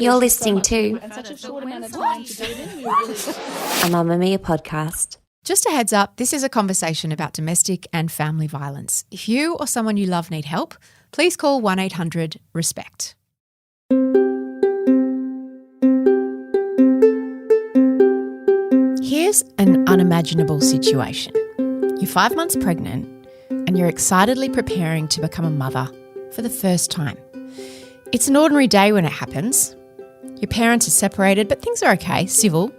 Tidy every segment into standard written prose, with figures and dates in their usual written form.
You're listening to and such a short amount of time to do it in. We were really a Mamamia podcast. Just a heads up, this is a conversation about domestic and family violence. If you or someone you love need help, please call 1-800-RESPECT. Here's an unimaginable situation. You're 5 months pregnant and you're excitedly preparing to become a mother for the first time. It's an ordinary day when it happens. Your parents are separated, but things are okay, civil.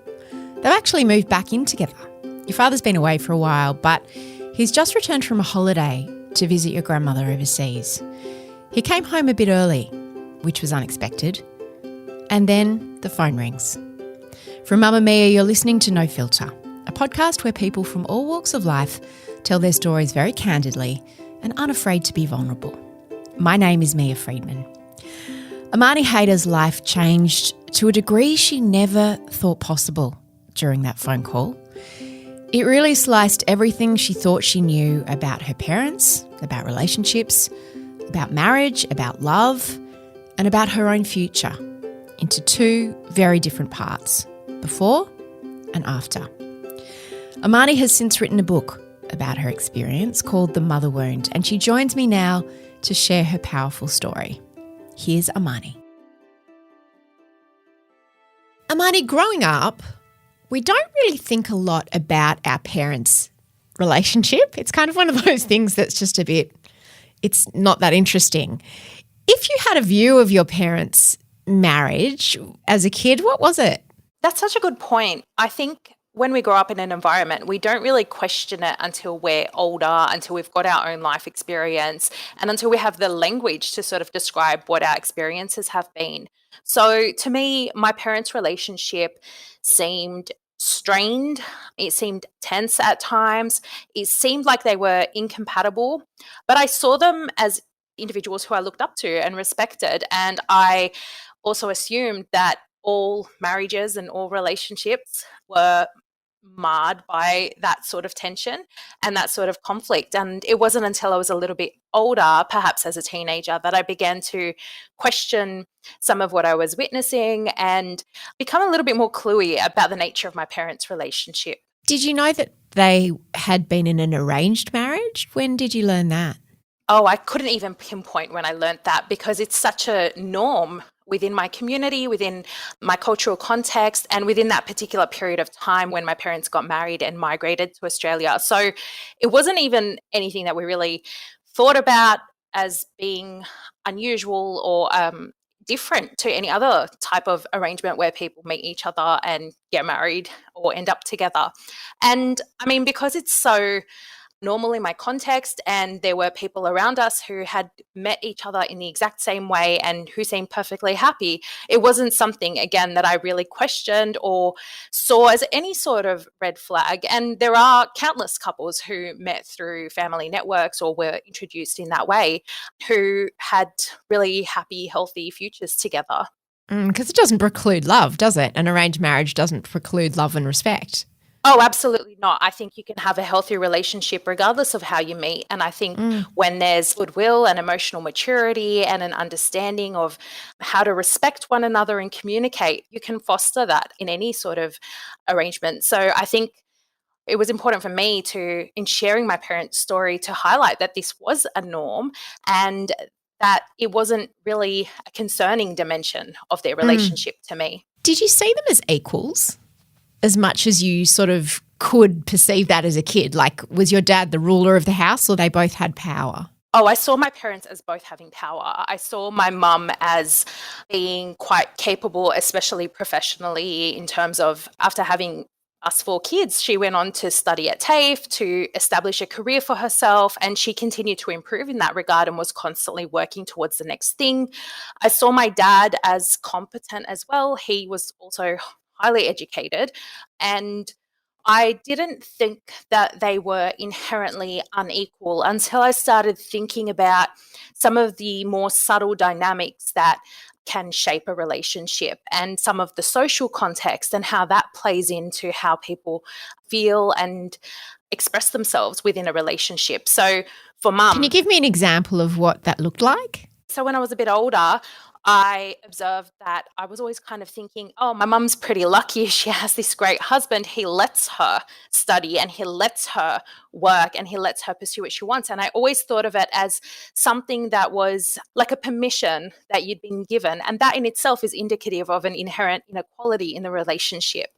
They've actually moved back in together. Your father's been away for a while, but he's just returned from a holiday to visit your grandmother overseas. He came home a bit early, which was unexpected. And then the phone rings. From Mamamia, you're listening to No Filter, a podcast where people from all walks of life tell their stories very candidly and unafraid to be vulnerable. My name is Mia Friedman. Amani Haydar's life changed to a degree she never thought possible during that phone call. It really sliced everything she thought she knew about her parents, about relationships, about marriage, about love, and about her own future into two very different parts, before and after. Amani has since written a book about her experience called The Mother Wound, and she joins me now to share her powerful story. Here's Amani. Amani, growing up, we don't really think a lot about our parents' relationship. It's kind of one of those things that's just it's not that interesting. If you had a view of your parents' marriage as a kid, what was it? That's such a good point. I think when we grow up in an environment, we don't really question it until we're older, until we've got our own life experience, and until we have the language to sort of describe what our experiences have been. So to me, my parents' relationship seemed strained. It seemed tense at times. It seemed like they were incompatible, but I saw them as individuals who I looked up to and respected. And I also assumed that all marriages and all relationships were marred by that sort of tension and that sort of conflict. And it wasn't until I was a little bit older, perhaps as a teenager, that I began to question some of what I was witnessing and become a little bit more cluey about the nature of my parents' relationship. Did you know that they had been in an arranged marriage? When did you learn that? Oh, I couldn't even pinpoint when I learned that because it's such a norm within my community, within my cultural context, and within that particular period of time when my parents got married and migrated to Australia. So it wasn't even anything that we really thought about as being unusual or different to any other type of arrangement where people meet each other and get married or end up together. And I mean, because it's so normal in my context and there were people around us who had met each other in the exact same way and who seemed perfectly happy, it wasn't something, again, that I really questioned or saw as any sort of red flag. And there are countless couples who met through family networks or were introduced in that way who had really happy, healthy futures together. Because it doesn't preclude love, does it? An arranged marriage doesn't preclude love and respect. Oh, absolutely not. I think you can have a healthy relationship regardless of how you meet. And I think when there's goodwill and emotional maturity and an understanding of how to respect one another and communicate, you can foster that in any sort of arrangement. So I think it was important for me to, in sharing my parents' story, to highlight that this was a norm and that it wasn't really a concerning dimension of their relationship to me. Did you see them as equals? As much as you sort of could perceive that as a kid? Like, was your dad the ruler of the house or they both had power? Oh, I saw my parents as both having power. I saw my mum as being quite capable, especially professionally, in terms of after having us 4 kids, she went on to study at TAFE to establish a career for herself, and she continued to improve in that regard and was constantly working towards the next thing. I saw my dad as competent as well. He was also highly educated, and I didn't think that they were inherently unequal until I started thinking about some of the more subtle dynamics that can shape a relationship and some of the social context and how that plays into how people feel and express themselves within a relationship. So for mum... Can you give me an example of what that looked like? So when I was a bit older, I observed that I was always kind of thinking, oh, my mum's pretty lucky. She has this great husband. He lets her study and he lets her work and he lets her pursue what she wants. And I always thought of it as something that was like a permission that you'd been given. And that in itself is indicative of an inherent inequality in the relationship,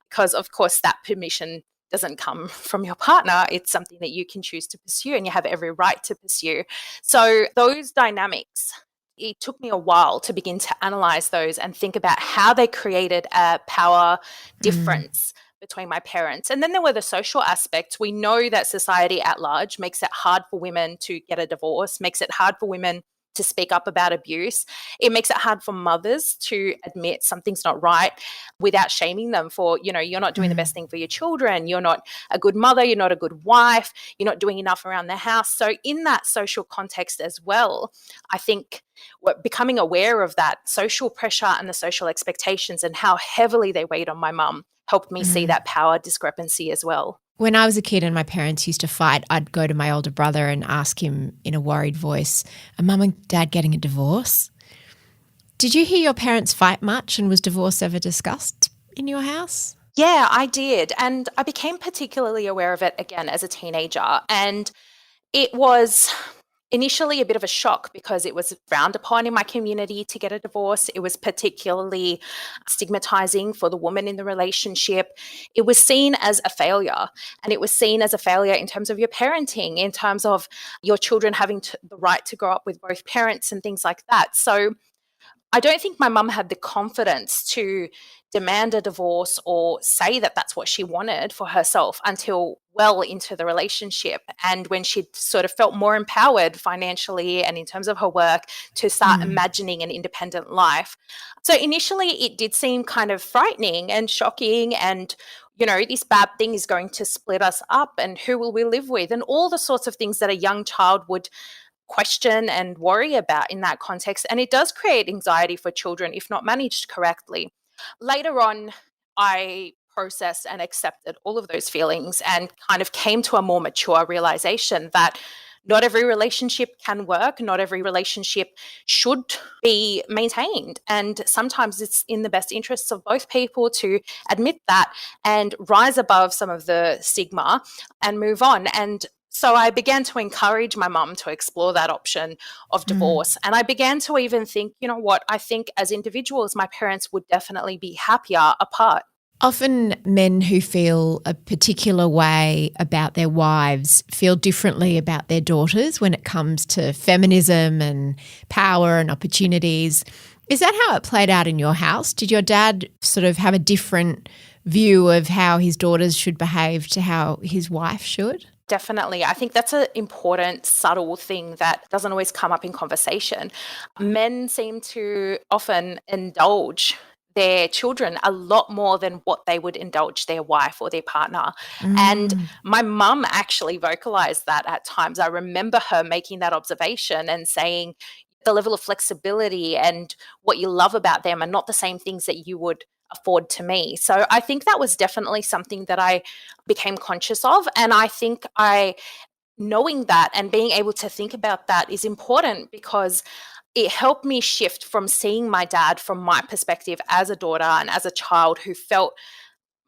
because, of course, that permission doesn't come from your partner. It's something that you can choose to pursue and you have every right to pursue. So those dynamics, it took me a while to begin to analyze those and think about how they created a power difference between my parents. And then there were the social aspects. We know that society at large makes it hard for women to get a divorce, makes it hard for women to speak up about abuse. It makes it hard for mothers to admit something's not right without shaming them for, you're not doing the best thing for your children. You're not a good mother. You're not a good wife. You're not doing enough around the house. So in that social context as well, I think becoming aware of that social pressure and the social expectations and how heavily they weighed on my mum helped me see that power discrepancy as well. When I was a kid and my parents used to fight, I'd go to my older brother and ask him in a worried voice, are Mum and Dad getting a divorce? Did you hear your parents fight much, and was divorce ever discussed in your house? Yeah, I did. And I became particularly aware of it again as a teenager. And it was initially a bit of a shock because it was frowned upon in my community to get a divorce. It was particularly stigmatizing for the woman in the relationship. It was seen as a failure, and it was seen as a failure in terms of your parenting, in terms of your children having the right to grow up with both parents and things like that. So I don't think my mum had the confidence to demand a divorce or say that that's what she wanted for herself until well into the relationship, and when she sort of felt more empowered financially and in terms of her work to start imagining an independent life. So initially it did seem kind of frightening and shocking, and this bad thing is going to split us up, and who will we live with, and all the sorts of things that a young child would question and worry about in that context. And it does create anxiety for children if not managed correctly. Later on, I processed and accepted all of those feelings and kind of came to a more mature realization that not every relationship can work, not every relationship should be maintained. And sometimes it's in the best interests of both people to admit that and rise above some of the stigma and move on. And so I began to encourage my mum to explore that option of divorce. And I began to even think, I think as individuals, my parents would definitely be happier apart. Often men who feel a particular way about their wives feel differently about their daughters when it comes to feminism and power and opportunities. Is that how it played out in your house? Did your dad sort of have a different view of how his daughters should behave to how his wife should? Definitely. I think that's an important, subtle thing that doesn't always come up in conversation. Men seem to often indulge their children a lot more than what they would indulge their wife or their partner. And my mum actually vocalized that at times. I remember her making that observation and saying the level of flexibility and what you love about them are not the same things that you would afford to me. So I think that was definitely something that I became conscious of. And I think knowing that and being able to think about that is important because it helped me shift from seeing my dad from my perspective as a daughter and as a child who felt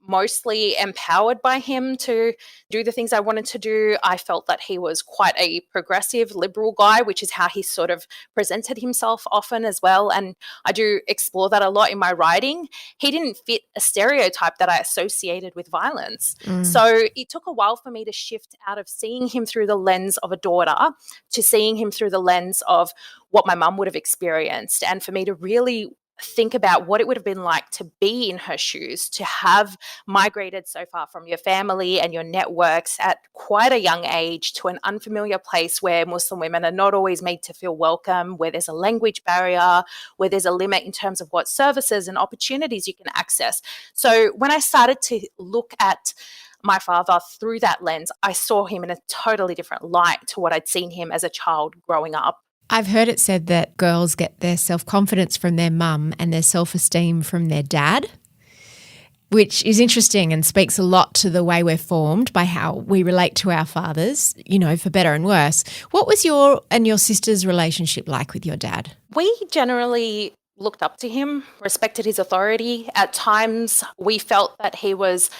mostly empowered by him to do the things I wanted to do. I felt that he was quite a progressive, liberal guy, which is how he sort of presented himself often as well. And I do explore that a lot in my writing. He didn't fit a stereotype that I associated with violence. So it took a while for me to shift out of seeing him through the lens of a daughter to seeing him through the lens of what my mum would have experienced, and for me to really think about what it would have been like to be in her shoes, to have migrated so far from your family and your networks at quite a young age to an unfamiliar place where Muslim women are not always made to feel welcome, where there's a language barrier, where there's a limit in terms of what services and opportunities you can access. So when I started to look at my father through that lens, I saw him in a totally different light to what I'd seen him as a child growing up. I've heard it said that girls get their self-confidence from their mum and their self-esteem from their dad. which is interesting and speaks a lot to the way we're formed by how we relate to our fathers, you know, for better and worse. What was your and your sister's relationship like with your dad? We generally looked up to him, respected his authority. At times, we felt that he was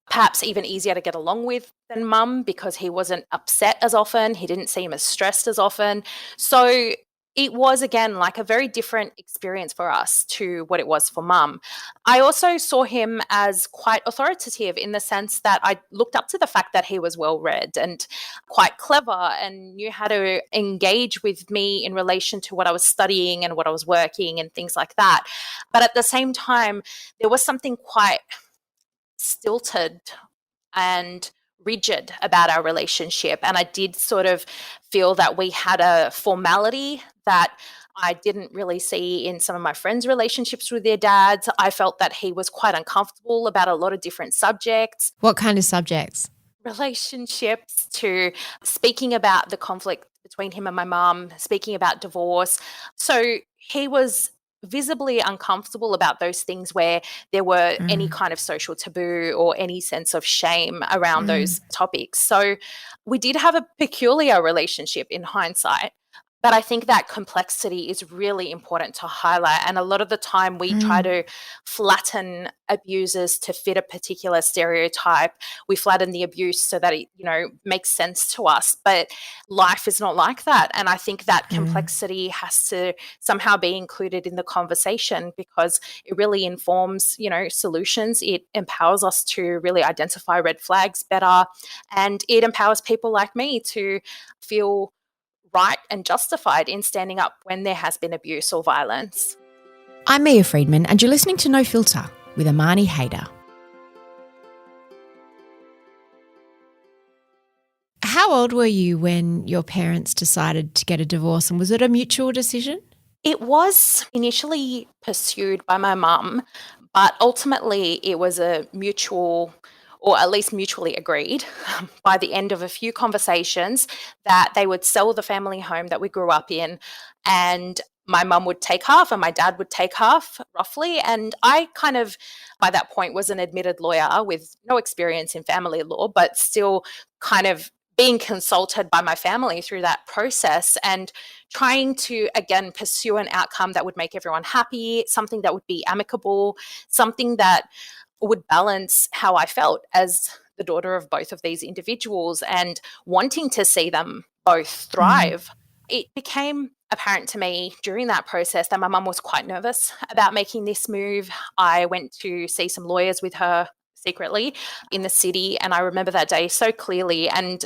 perhaps even easier to get along with than mum because he wasn't upset as often. He didn't seem as stressed as often. So it was, again, like a very different experience for us to what it was for mum. I also saw him as quite authoritative in the sense that I looked up to the fact that he was well read and quite clever and knew how to engage with me in relation to what I was studying and what I was working and things like that. But at the same time, there was something quite stilted and rigid about our relationship. And I did sort of feel that we had a formality that I didn't really see in some of my friends' relationships with their dads. I felt that he was quite uncomfortable about a lot of different subjects. What kind of subjects? Relationships, to speaking about the conflict between him and my mum, speaking about divorce. So he was visibly uncomfortable about those things where there were any kind of social taboo or any sense of shame around those topics. So we did have a peculiar relationship in hindsight. But I think that complexity is really important to highlight. And a lot of the time we try to flatten abusers to fit a particular stereotype. We flatten the abuse so that it, you know, makes sense to us. But life is not like that. And I think that complexity has to somehow be included in the conversation because it really informs, you know, solutions. It empowers us to really identify red flags better. And it empowers people like me to feel right and justified in standing up when there has been abuse or violence. I'm Mia Friedman and you're listening to No Filter with Amani Haydar. How old were you when your parents decided to get a divorce, and was it a mutual decision? It was initially pursued by my mum, but ultimately it was a mutual, or at least mutually agreed by the end of a few conversations, that they would sell the family home that we grew up in, and my mum would take half and my dad would take half, roughly. And I kind of, by that point, was an admitted lawyer with no experience in family law, but still kind of being consulted by my family through that process and trying to, again, pursue an outcome that would make everyone happy, something that would be amicable, something that would balance how I felt as the daughter of both of these individuals and wanting to see them both thrive. It became apparent to me during that process that my mum was quite nervous about making this move. I went to see some lawyers with her secretly in the city, and I remember that day so clearly and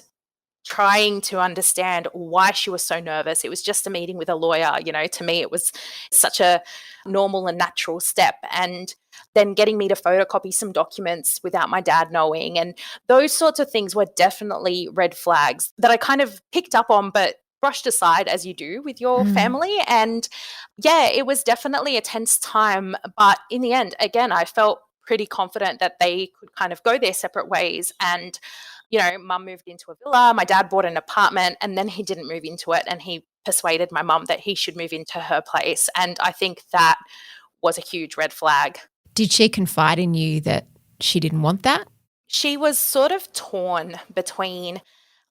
trying to understand why she was so nervous. It was just a meeting with a lawyer. You know, to me, it was such a normal and natural step. And then getting me to photocopy some documents without my dad knowing. And those sorts of things were definitely red flags that I kind of picked up on, but brushed aside as you do with your family. And yeah, it was definitely a tense time. But in the end, again, I felt pretty confident that they could kind of go their separate ways. And you know, mum moved into a villa, my dad bought an apartment, and then he didn't move into it, and he persuaded my mum that he should move into her place. And I think that was a huge red flag. Did she confide in you that she didn't want that? She was sort of torn between,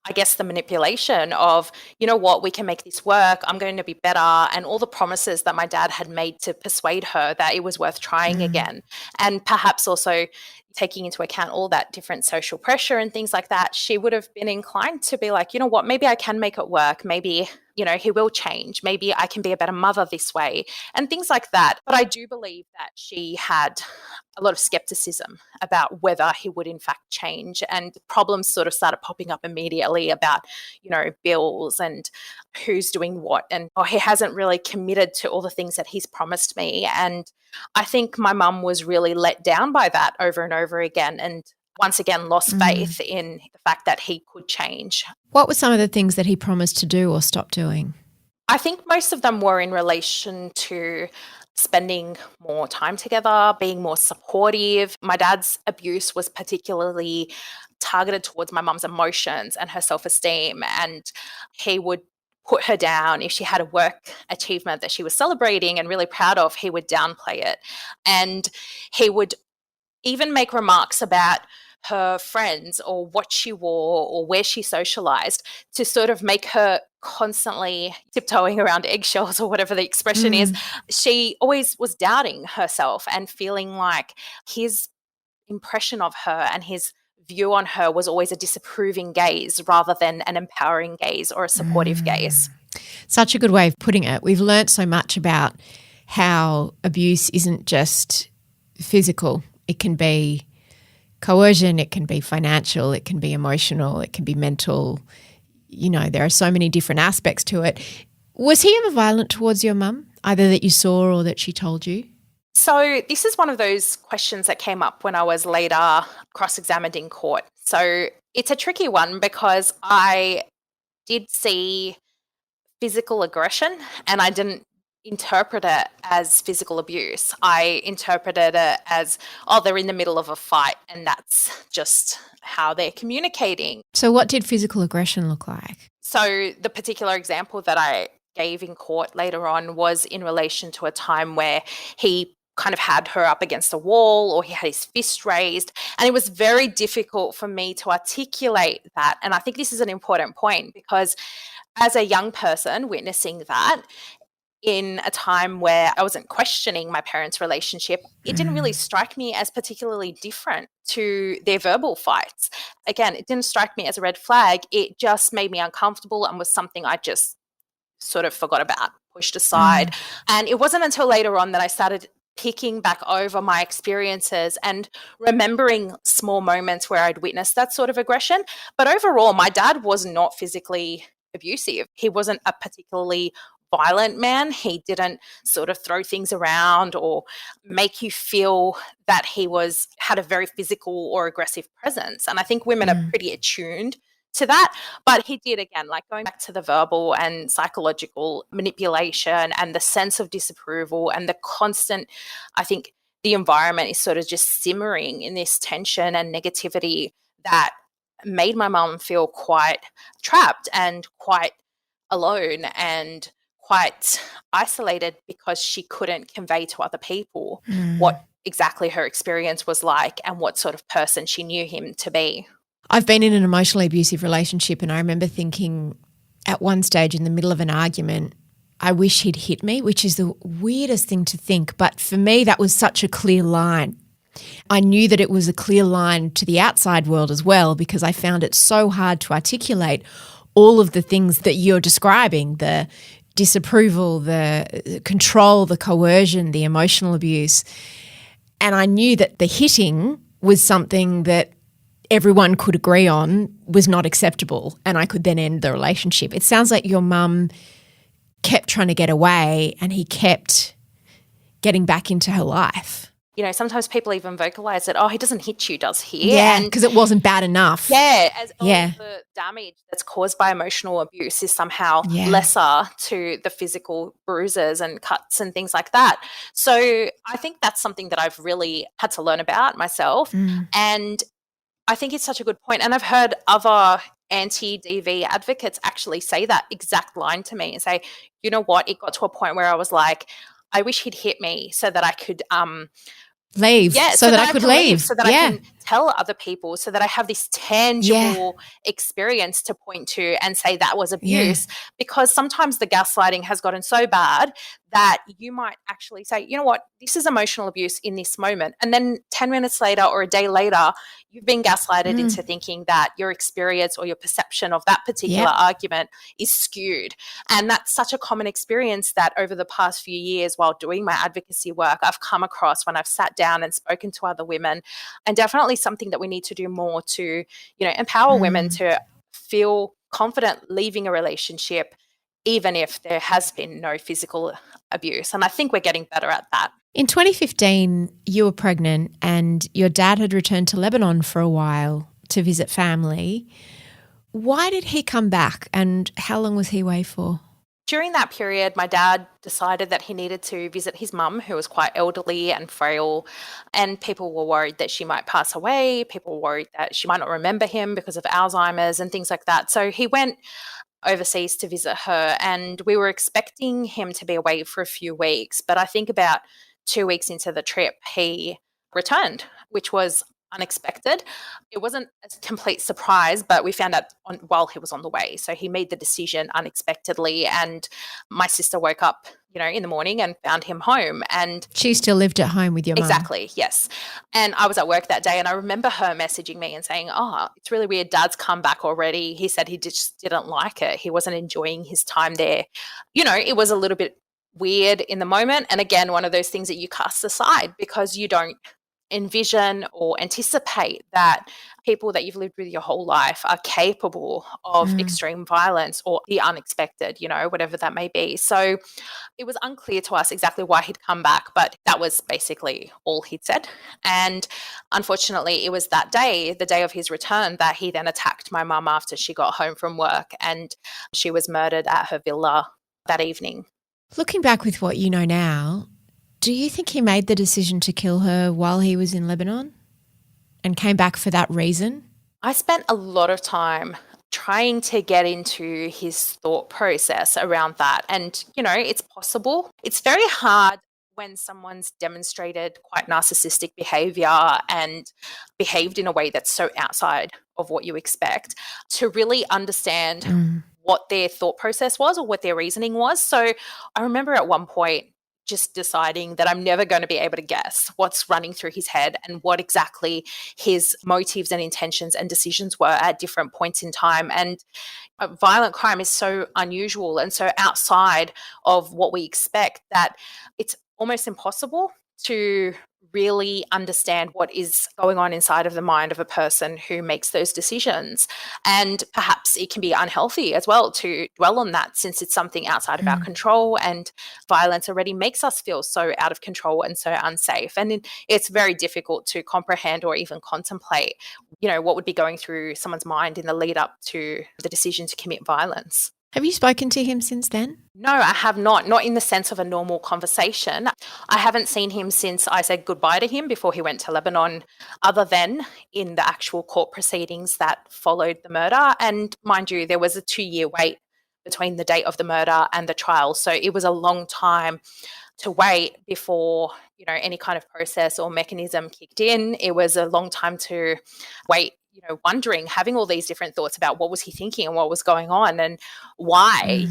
I guess, the manipulation of, you know what, we can make this work, I'm going to be better, and all the promises that my dad had made to persuade her that it was worth trying again. And perhaps also taking into account all that different social pressure and things like that, she would have been inclined to be like, you know what, maybe I can make it work. Maybe, you know, he will change. Maybe I can be a better mother this way and things like that. But I do believe that she had a lot of skepticism about whether he would in fact change, and problems sort of started popping up immediately about, you know, bills and who's doing what, and he hasn't really committed to all the things that he's promised me. And I think my mum was really let down by that over and over again, and once again lost faith in the fact that he could change. What were some of the things that he promised to do or stop doing? I think most of them were in relation to spending more time together, being more supportive. My dad's abuse was particularly targeted towards my mum's emotions and her self-esteem, and he would put her down. If she had a work achievement that she was celebrating and really proud of, he would downplay it. And he would even make remarks about her friends or what she wore or where she socialized to sort of make her constantly tiptoeing around eggshells or whatever the expression is. She always was doubting herself and feeling like his impression of her and his view on her was always a disapproving gaze rather than an empowering gaze or a supportive gaze. Such a good way of putting it. We've learnt so much about how abuse isn't just physical. It can be coercion, it can be financial, it can be emotional, it can be mental. You know, there are so many different aspects to it. Was he ever violent towards your mum, either that you saw or that she told you? So this is one of those questions that came up when I was later cross-examined in court. So it's a tricky one because I did see physical aggression and I didn't interpret it as physical abuse. I interpreted it as, oh, they're in the middle of a fight and that's just how they're communicating. So what did physical aggression look like? So the particular example that I gave in court later on was in relation to a time where he kind of had her up against a wall or he had his fist raised, and it was very difficult for me to articulate that. And I think this is an important point because as a young person witnessing that in a time where I wasn't questioning my parents' relationship, it didn't really strike me as particularly different to their verbal fights. Again, it didn't strike me as a red flag. It just made me uncomfortable and was something I just sort of forgot about, pushed aside. And it wasn't until later on that I started picking back over my experiences and remembering small moments where I'd witnessed that sort of aggression. But overall, my dad was not physically abusive. He wasn't a particularly violent man. He didn't sort of throw things around or make you feel that he had a very physical or aggressive presence. And I think women are pretty attuned to that. But he did, again, like going back to the verbal and psychological manipulation and the sense of disapproval and the constant, I think the environment is sort of just simmering in this tension and negativity that made my mum feel quite trapped and quite alone and quite isolated because she couldn't convey to other people what exactly her experience was like and what sort of person she knew him to be. I've been in an emotionally abusive relationship and I remember thinking at one stage in the middle of an argument, I wish he'd hit me, which is the weirdest thing to think. But for me, that was such a clear line. I knew that it was a clear line to the outside world as well because I found it so hard to articulate all of the things that you're describing, the disapproval, the control, the coercion, the emotional abuse. And I knew that the hitting was something that everyone could agree on was not acceptable and I could then end the relationship. It sounds like your mum kept trying to get away and he kept getting back into her life. You know, sometimes people even vocalize that, oh, he doesn't hit you, does he? Yeah, because it wasn't bad enough. Yeah, as all the damage that's caused by emotional abuse is somehow lesser to the physical bruises and cuts and things like that. So I think that's something that I've really had to learn about myself. And I think it's such a good point. And I've heard other anti-DV advocates actually say that exact line to me and say, you know what, it got to a point where I was like, I wish he'd hit me so that I could leave. Yeah, so that I could leave. So that I can tell other people, so that I have this tangible experience to point to and say that was abuse. Because sometimes the gaslighting has gotten so bad that you might actually say, you know what, this is emotional abuse in this moment. And then 10 minutes later or a day later, you've been gaslighted into thinking that your experience or your perception of that particular argument is skewed. And that's such a common experience that over the past few years while doing my advocacy work, I've come across when I've sat down and spoken to other women, and definitely something that we need to do more to, you know, empower women to feel confident leaving a relationship even if there has been no physical abuse. And I think we're getting better at that. In 2015, you were pregnant and your dad had returned to Lebanon for a while to visit family. Why did he come back and how long was he away for? During that period, my dad decided that he needed to visit his mum, who was quite elderly and frail, and people were worried that she might pass away. People were worried that she might not remember him because of Alzheimer's and things like that. So he went overseas to visit her, and we were expecting him to be away for a few weeks. But I think about 2 weeks into the trip, he returned which was unexpected. It wasn't a complete surprise, but we found out while he was on the way. So he made the decision unexpectedly, and my sister woke up, in the morning and found him home. And She still lived at home with your mum? exactly, yes. And I was at work that day, and I remember her messaging me and saying, "Oh, it's really weird. Dad's come back already. He said he just didn't like it. He wasn't enjoying his time there." It was a little bit weird in the moment. And again, one of those things that you cast aside because you don't envision or anticipate that people that you've lived with your whole life are capable of extreme violence or the unexpected, whatever that may be. So it was unclear to us exactly why he'd come back, but that was basically all he'd said. And unfortunately, it was that day, the day of his return, that he then attacked my mum after she got home from work, and she was murdered at her villa that evening. Looking back with what you know now, do you think he made the decision to kill her while he was in Lebanon and came back for that reason? I spent a lot of time trying to get into his thought process around that. And, it's possible. It's very hard when someone's demonstrated quite narcissistic behavior and behaved in a way that's so outside of what you expect to really understand what their thought process was or what their reasoning was. So I remember at one point just deciding that I'm never going to be able to guess what's running through his head and what exactly his motives and intentions and decisions were at different points in time. And violent crime is so unusual and so outside of what we expect that it's almost impossible to really understand what is going on inside of the mind of a person who makes those decisions. And perhaps it can be unhealthy as well to dwell on that, since it's something outside of our control, and violence already makes us feel so out of control and so unsafe. And it's very difficult to comprehend or even contemplate, what would be going through someone's mind in the lead up to the decision to commit violence. Have you spoken to him since then? No, I have not in the sense of a normal conversation. I haven't seen him since I said goodbye to him before he went to Lebanon, other than in the actual court proceedings that followed the murder. And mind you, there was a 2-year wait between the date of the murder and the trial. So it was a long time to wait before, any kind of process or mechanism kicked in. It was a long time to wait, wondering, having all these different thoughts about what was he thinking and what was going on and why,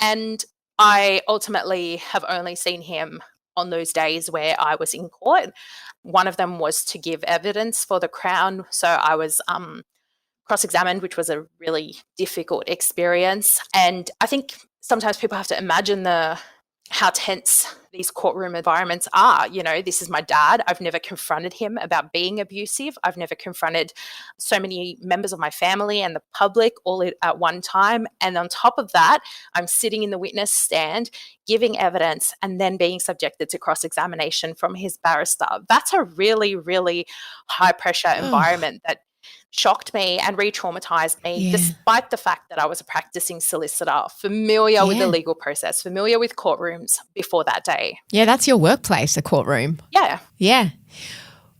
and I ultimately have only seen him on those days where I was in court. One of them was to give evidence for the Crown. So I was cross-examined, which was a really difficult experience. And I think sometimes people have to imagine how tense these courtroom environments are. This is my dad. I've never confronted him about being abusive. I've never confronted so many members of my family and the public all at one time. And on top of that, I'm sitting in the witness stand, giving evidence, and then being subjected to cross-examination from his barrister. That's a really, really high-pressure environment that shocked me and re-traumatized me, despite the fact that I was a practicing solicitor, familiar with the legal process, familiar with courtrooms before that day. Yeah, that's your workplace, a courtroom. Yeah. Yeah.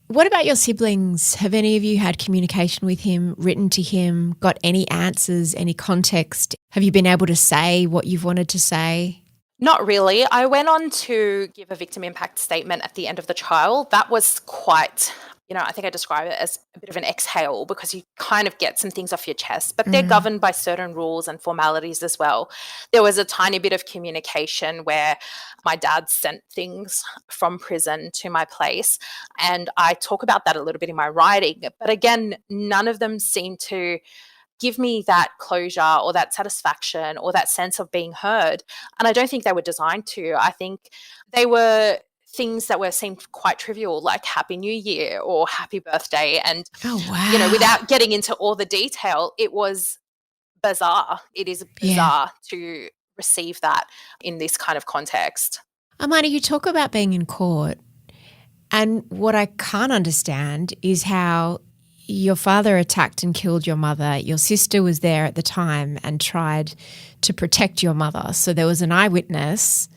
What about your siblings? Have any of you had communication with him, written to him, got any answers, any context? Have you been able to say what you've wanted to say? Not really. I went on to give a victim impact statement at the end of the trial. That was quite, I think I describe it as a bit of an exhale, because you kind of get some things off your chest, but they're governed by certain rules and formalities as well. There was a tiny bit of communication where my dad sent things from prison to my place, and I talk about that a little bit in my writing. But again, none of them seemed to give me that closure or that satisfaction or that sense of being heard. And I don't think they were designed to. I think they were things that seemed quite trivial, like Happy New Year or Happy Birthday. And, without getting into all the detail, it was bizarre. It is bizarre to receive that in this kind of context. Amani, you talk about being in court, and what I can't understand is how your father attacked and killed your mother. Your sister was there at the time and tried to protect your mother. So there was an eyewitness.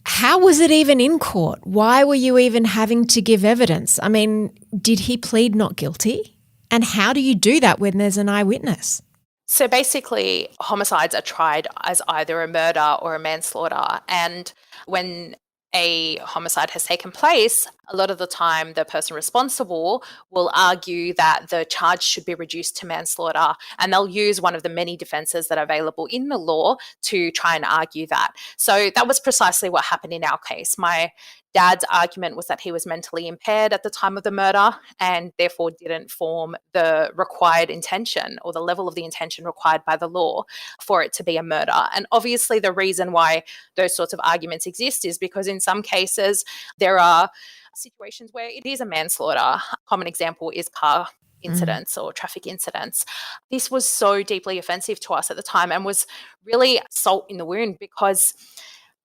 How was it even in court? Why were you even having to give evidence? I mean, did he plead not guilty? And how do you do that when there's an eyewitness? So basically, homicides are tried as either a murder or a manslaughter. And when a homicide has taken place, a lot of the time the person responsible will argue that the charge should be reduced to manslaughter, and they'll use one of the many defenses that are available in the law to try and argue that. So that was precisely what happened in our case. My dad's argument was that he was mentally impaired at the time of the murder and therefore didn't form the required intention or the level of the intention required by the law for it to be a murder. And obviously the reason why those sorts of arguments exist is because in some cases there are situations where it is a manslaughter. A common example is car incidents or traffic incidents. This was so deeply offensive to us at the time and was really salt in the wound because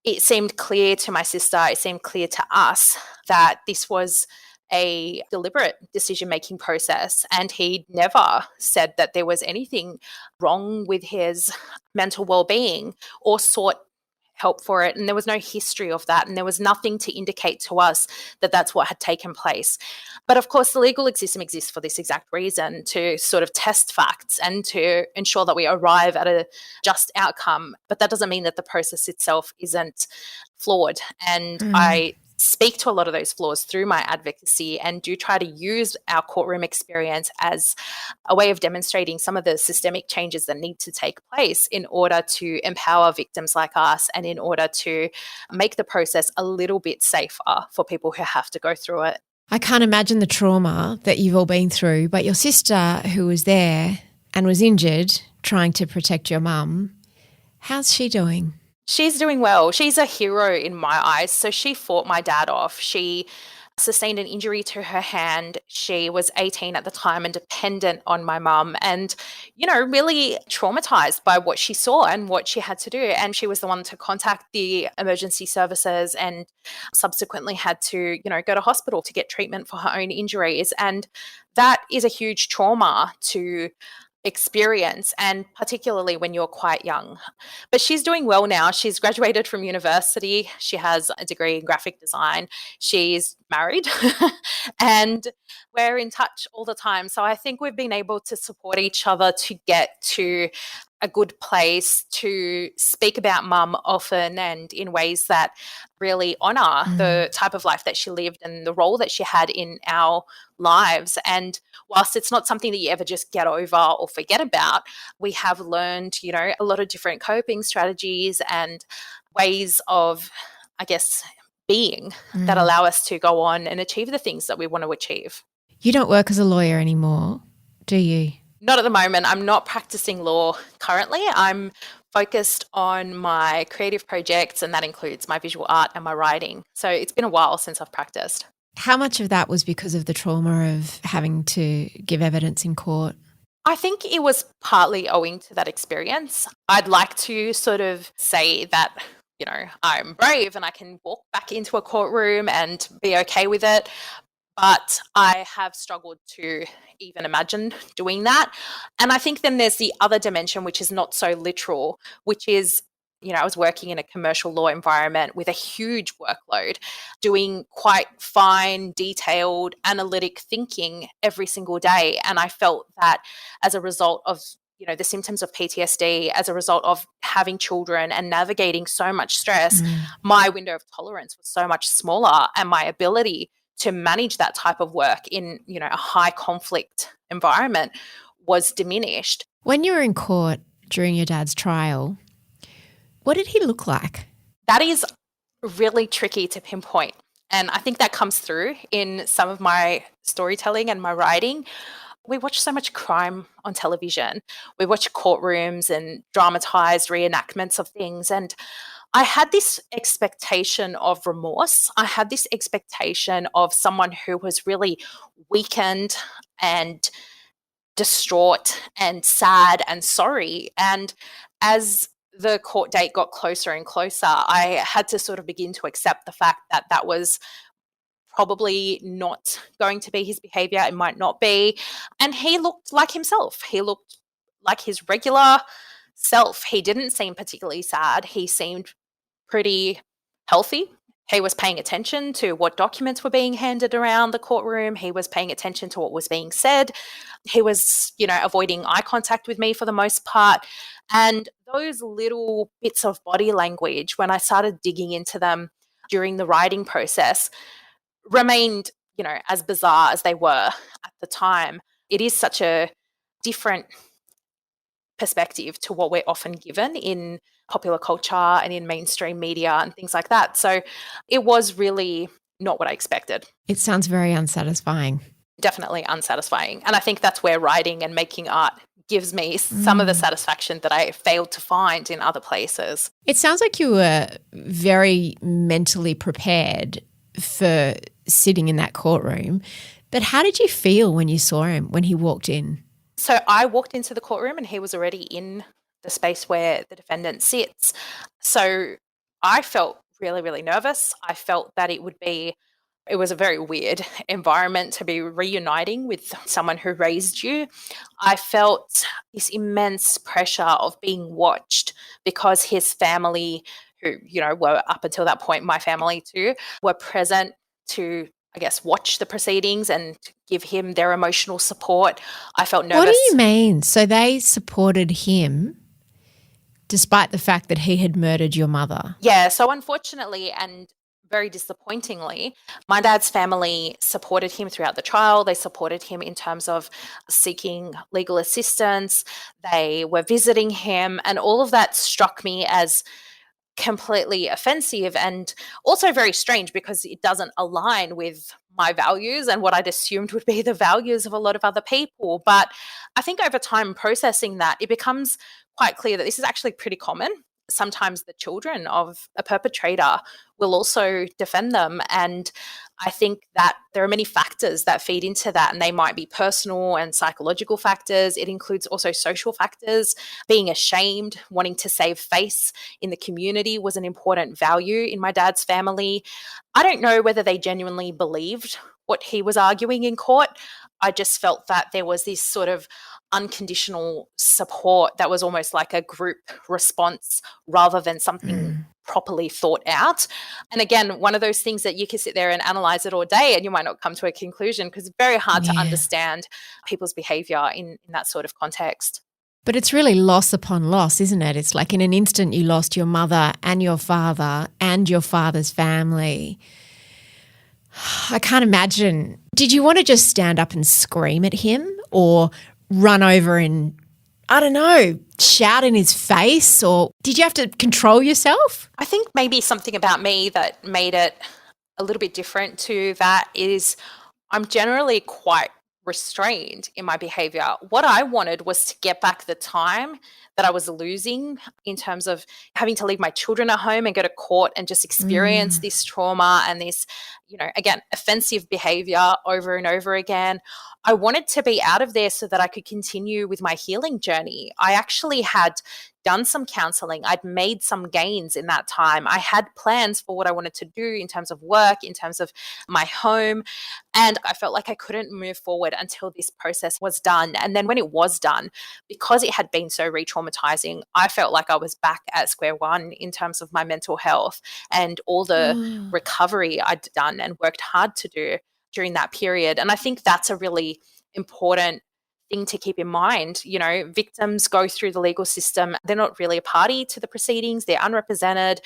it seemed clear to my sister, it seemed clear to us that this was a deliberate decision-making process, and he never said that there was anything wrong with his mental well-being or sought help for it, and there was no history of that, and there was nothing to indicate to us that that's what had taken place. But of course, the legal system exists for this exact reason, to sort of test facts and to ensure that we arrive at a just outcome. But that doesn't mean that the process itself isn't flawed. And I speak to a lot of those flaws through my advocacy and do try to use our courtroom experience as a way of demonstrating some of the systemic changes that need to take place in order to empower victims like us and in order to make the process a little bit safer for people who have to go through it. I can't imagine the trauma that you've all been through, but your sister who was there and was injured trying to protect your mum, how's she doing? She's doing well. She's a hero in my eyes. So she fought my dad off. She sustained an injury to her hand. She was 18 at the time and dependent on my mum and, really traumatized by what she saw and what she had to do. And she was the one to contact the emergency services and subsequently had to, go to hospital to get treatment for her own injuries. And that is a huge trauma to experience, and particularly when you're quite young. But she's doing well now. She's graduated from university. She has a degree in graphic design. She's married and we're in touch all the time. So I think we've been able to support each other to get to a good place to speak about mum often and in ways that really honour the type of life that she lived and the role that she had in our lives. And whilst it's not something that you ever just get over or forget about, we have learned, a lot of different coping strategies and ways of, being that allow us to go on and achieve the things that we want to achieve. You don't work as a lawyer anymore, do you? Not at the moment. I'm not practicing law currently. I'm focused on my creative projects, and that includes my visual art and my writing. So it's been a while since I've practiced. How much of that was because of the trauma of having to give evidence in court? I think it was partly owing to that experience. I'd like to sort of say that, I'm brave and I can walk back into a courtroom and be okay with it. But I have struggled to even imagine doing that. And I think then there's the other dimension, which is not so literal, which is, I was working in a commercial law environment with a huge workload, doing quite fine, detailed, analytic thinking every single day. And I felt that as a result of the symptoms of PTSD, as a result of having children and navigating so much stress, my window of tolerance was so much smaller, and my ability to manage that type of work in, a high conflict environment was diminished. When you were in court during your dad's trial, what did he look like? That is really tricky to pinpoint. And I think that comes through in some of my storytelling and my writing. We watch so much crime on television. We watch courtrooms and dramatized reenactments of things. And I had this expectation of remorse. I had this expectation of someone who was really weakened and distraught and sad and sorry. And as the court date got closer and closer, I had to sort of begin to accept the fact that that was probably not going to be his behavior. It might not be. And he looked like himself. He looked like his regular self. He didn't seem particularly sad. He seemed pretty healthy. He was paying attention to what documents were being handed around the courtroom. He was paying attention to what was being said. He was, avoiding eye contact with me for the most part. And those little bits of body language, when I started digging into them, during the writing process remained, as bizarre as they were at the time. It is such a different perspective to what we're often given in popular culture and in mainstream media and things like that. So it was really not what I expected. It sounds very unsatisfying. Definitely unsatisfying. And I think that's where writing and making art gives me some of the satisfaction that I failed to find in other places. It sounds like you were very mentally prepared for sitting in that courtroom. But how did you feel when you saw him, when he walked in? So I walked into the courtroom and he was already in the space where the defendant sits. So I felt really, really nervous. I felt that it was a very weird environment to be reuniting with someone who raised you. I felt this immense pressure of being watched because his family, who, were up until that point, my family too, were present to, I guess, watch the proceedings and give him their emotional support. I felt nervous. What do you mean? So they supported him despite the fact that he had murdered your mother? Yeah, so unfortunately and very disappointingly, my dad's family supported him throughout the trial. They supported him in terms of seeking legal assistance. They were visiting him, and all of that struck me as completely offensive and also very strange because it doesn't align with my values and what I'd assumed would be the values of a lot of other people. But I think over time processing that, it becomes quite clear that this is actually pretty common. Sometimes the children of a perpetrator will also defend them. And I think that there are many factors that feed into that, and they might be personal and psychological factors. It includes also social factors. Being ashamed, wanting to save face in the community was an important value in my dad's family. I don't know whether they genuinely believed what he was arguing in court. I just felt that there was this sort of unconditional support that was almost like a group response rather than something properly thought out. And again, one of those things that you can sit there and analyze it all day and you might not come to a conclusion because it's very hard to understand people's behavior in that sort of context. But it's really loss upon loss, isn't it? It's like in an instant you lost your mother and your father and your father's family. I can't imagine. Did you want to just stand up and scream at him or run over and, I don't know, shout in his face? Or did you have to control yourself? I think maybe something about me that made it a little bit different to that is I'm generally quite restrained in my behavior. What I wanted was to get back the time that I was losing in terms of having to leave my children at home and go to court and just experience this trauma and this, again, offensive behavior over and over again. I wanted to be out of there so that I could continue with my healing journey. I actually had done some counselling. I'd made some gains in that time. I had plans for what I wanted to do in terms of work, in terms of my home, and I felt like I couldn't move forward until this process was done. And then when it was done, because it had been so re-traumatizing, I felt like I was back at square one in terms of my mental health and all the recovery I'd done and worked hard to do during that period. And I think that's a really important thing to keep in mind. Victims go through the legal system. They're not really a party to the proceedings. They're unrepresented.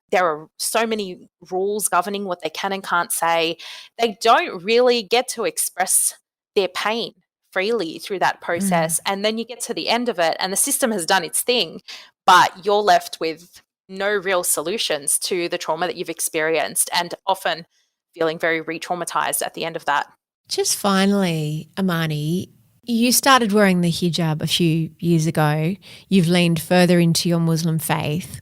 There are so many rules governing what they can and can't say. They don't really get to express their pain freely through that process. And then you get to the end of it and the system has done its thing, but you're left with no real solutions to the trauma that you've experienced and often feeling very re-traumatized at the end of that. Just finally, Amani, you started wearing the hijab a few years ago. You've leaned further into your Muslim faith.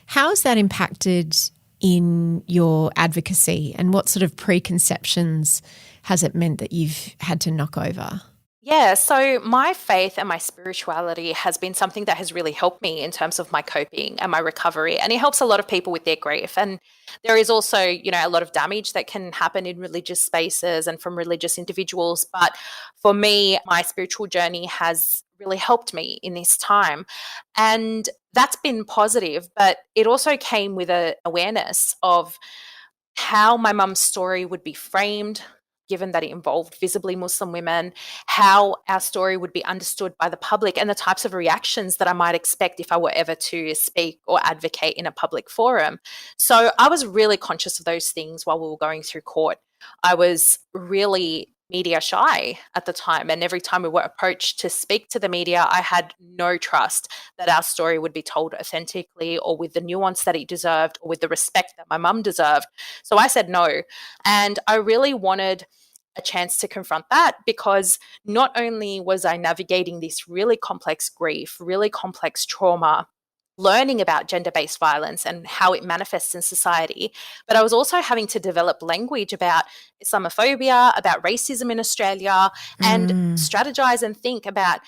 How has that impacted in your advocacy and what sort of preconceptions has it meant that you've had to knock over? Yeah, so my faith and my spirituality has been something that has really helped me in terms of my coping and my recovery, and it helps a lot of people with their grief. And there is also, a lot of damage that can happen in religious spaces and from religious individuals. But for me, my spiritual journey has really helped me in this time. And that's been positive, but it also came with an awareness of how my mum's story would be framed, given that it involved visibly Muslim women, how our story would be understood by the public, and the types of reactions that I might expect if I were ever to speak or advocate in a public forum. So I was really conscious of those things while we were going through court. I was really media shy at the time, and every time we were approached to speak to the media, I had no trust that our story would be told authentically or with the nuance that it deserved or with the respect that my mum deserved. So I said no, and I really wanted a chance to confront that, because not only was I navigating this really complex grief, really complex trauma, learning about gender-based violence and how it manifests in society, but I was also having to develop language about Islamophobia, about racism in Australia, and strategize and think about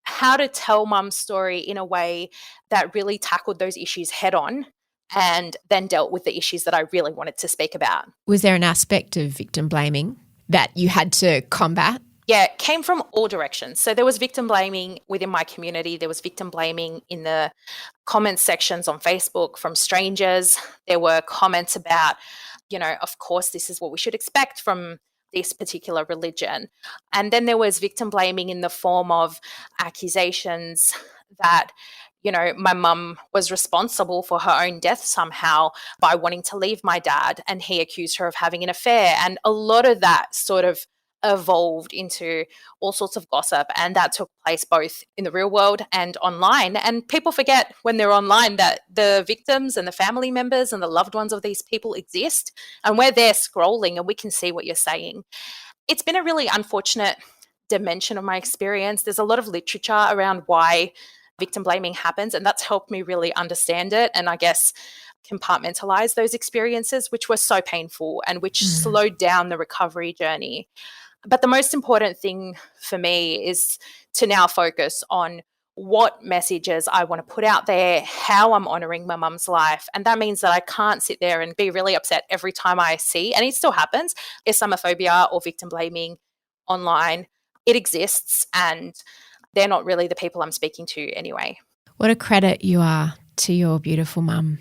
how to tell mum's story in a way that really tackled those issues head on and then dealt with the issues that I really wanted to speak about. Was there an aspect of victim blaming that you had to combat? Yeah, it came from all directions. So there was victim blaming within my community. There was victim blaming in the comments sections on Facebook from strangers. There were comments about, of course, this is what we should expect from this particular religion. And then there was victim blaming in the form of accusations that, my mum was responsible for her own death somehow by wanting to leave my dad, and he accused her of having an affair. And a lot of that sort of evolved into all sorts of gossip, and that took place both in the real world and online. And people forget when they're online that the victims and the family members and the loved ones of these people exist, and we're there scrolling and we can see what you're saying. It's been a really unfortunate dimension of my experience. There's a lot of literature around why victim blaming happens, and that's helped me really understand it and I guess compartmentalize those experiences, which were so painful and which slowed down the recovery journey. But the most important thing for me is to now focus on what messages I want to put out there, how I'm honouring my mum's life. And that means that I can't sit there and be really upset every time I see, and it still happens, Islamophobia or victim blaming online. It exists, and they're not really the people I'm speaking to anyway. What a credit you are to your beautiful mum.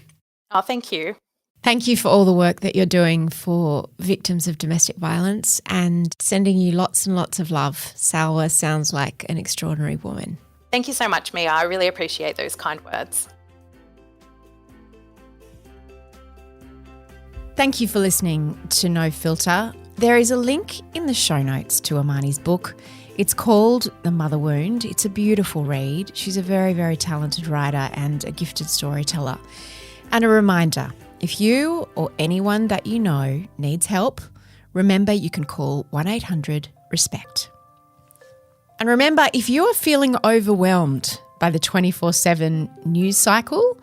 Oh, thank you. Thank you for all the work that you're doing for victims of domestic violence, and sending you lots and lots of love. Salwa sounds like an extraordinary woman. Thank you so much, Mia. I really appreciate those kind words. Thank you for listening to No Filter. There is a link in the show notes to Amani's book. It's called The Mother Wound. It's a beautiful read. She's a very, very talented writer and a gifted storyteller. And a reminder, if you or anyone that you know needs help, remember you can call 1-800-RESPECT. And remember, if you are feeling overwhelmed by the 24/7 news cycle,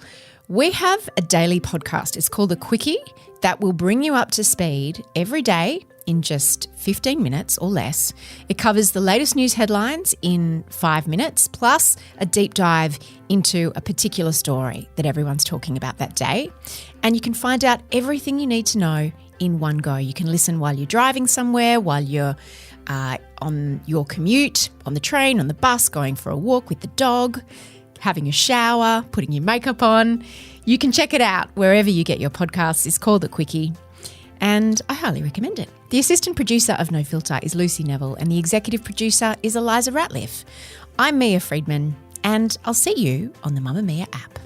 we have a daily podcast. It's called The Quickie, that will bring you up to speed every day in just 15 minutes or less. It covers the latest news headlines in 5 minutes, plus a deep dive into a particular story that everyone's talking about that day. And you can find out everything you need to know in one go. You can listen while you're driving somewhere, while you're on your commute, on the train, on the bus, going for a walk with the dog, having a shower, putting your makeup on. You can check it out wherever you get your podcasts. It's called The Quickie, and I highly recommend it. The assistant producer of No Filter is Lucy Neville, and the executive producer is Eliza Ratliff. I'm Mia Friedman, and I'll see you on the Mamamia app.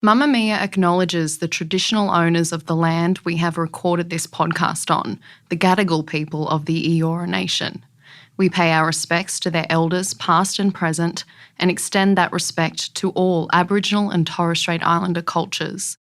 Mamamia acknowledges the traditional owners of the land we have recorded this podcast on, the Gadigal people of the Eora Nation. We pay our respects to their elders, past and present, and extend that respect to all Aboriginal and Torres Strait Islander cultures.